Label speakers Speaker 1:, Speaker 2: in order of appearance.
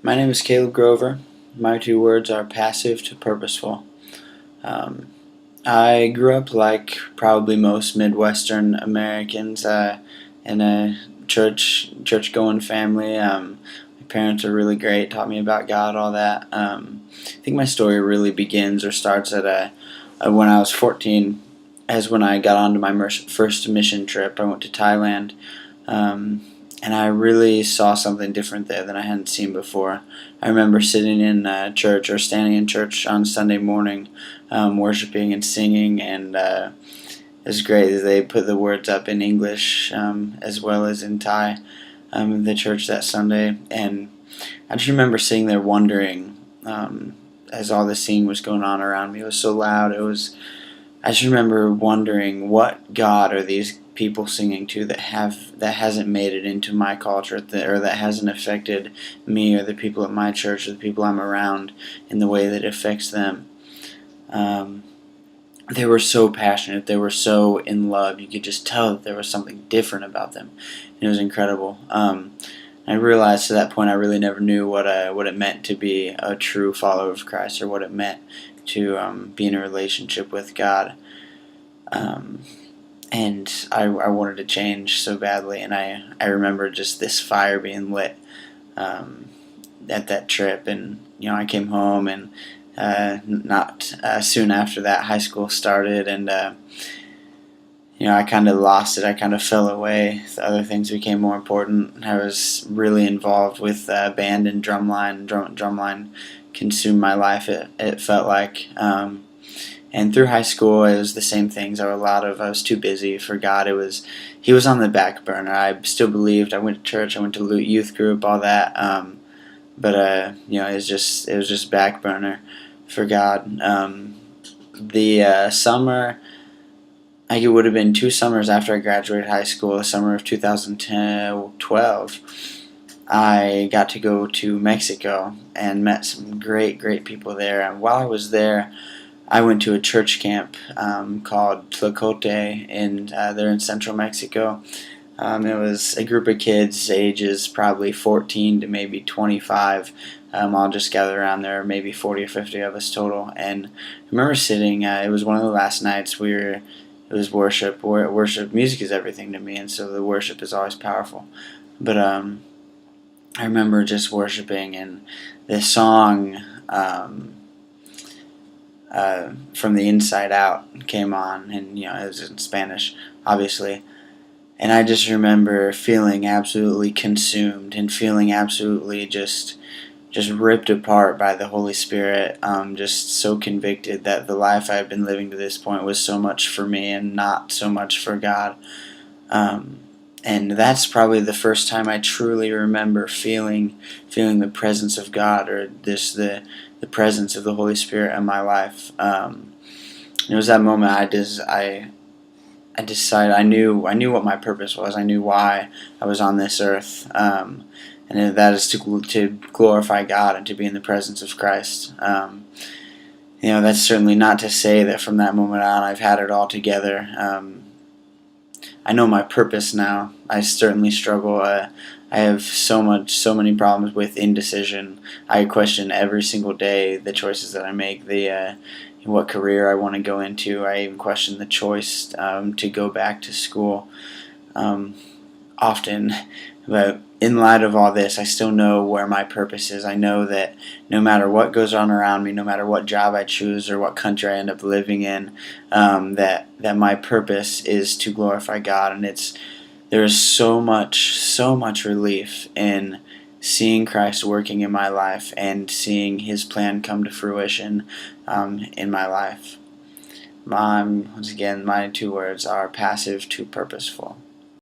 Speaker 1: My name is Caleb Grover. My two words are passive to purposeful. Um, I grew up like probably most Midwestern Americans in a church going family. My parents are really great, taught me about God, all that. I think my story really begins or starts at when I was 14, as when I got onto my first mission trip. I went to Thailand. Um, and I really saw something different there than I hadn't seen before. I remember sitting in church or standing in church on Sunday morning, worshiping and singing, and it was great. They put the words up in English as well as in Thai in the church that Sunday, and I just remember sitting there wondering as all this singing was going on around me. It was so loud. I just remember wondering what God are these people singing to that hasn't made it into my culture or that hasn't affected me or the people at my church or the people I'm around in the way that it affects them. Um, they were so passionate. They were so in love. You could just tell that there was something different about them. And it was incredible. I realized to that point I really never knew what it meant to be a true follower of Christ or what it meant to be in a relationship with God. Um, and I wanted to change so badly, and I remember just this fire being lit um, at that trip, and I came home, and not soon after that high school started, and I kind of lost it. I kind of fell away. The other things became more important. I was really involved with band and drumline. Drumline consumed my life. It felt like. And through high school, it was the same things. I was too busy for God. He was on the back burner. I still believed. I went to church. I went to youth group, all that. But it was just back burner for God. The summer, I think it would have been 2 summers after I graduated high school, the summer of 2012. I got to go to Mexico and met some great people there. And while I was there, I went to a church camp called Tlacote, and they're in central Mexico. It was a group of kids, ages probably 14 to maybe 25, all just gathered around there, maybe 40 or 50 of us total. And I remember sitting, it was one of the last nights it was worship. Worship music is everything to me, and so the worship is always powerful. But I remember just worshiping, and this song from the Inside Out came on, and it was in Spanish, obviously. And I just remember feeling absolutely consumed and feeling absolutely just ripped apart by the Holy Spirit. Just so convicted that the life I had been living to this point was so much for me and not so much for God. And that's probably the first time I truly remember feeling the presence of God, or the presence of the Holy Spirit in my life. It was that moment I decided I knew what my purpose was. I knew why I was on this earth, and that is to glorify God and to be in the presence of Christ. That's certainly not to say that from that moment on I've had it all together. I know my purpose now. I certainly struggle. I have so many problems with indecision. I question every single day the choices that I make, what career I want to go into. I even question the choice to go back to school often. But in light of all this, I still know where my purpose is. I know that no matter what goes on around me, no matter what job I choose or what country I end up living in, that my purpose is to glorify God. And there is so much relief in seeing Christ working in my life and seeing His plan come to fruition in my life. Once again, my two words are passive to purposeful.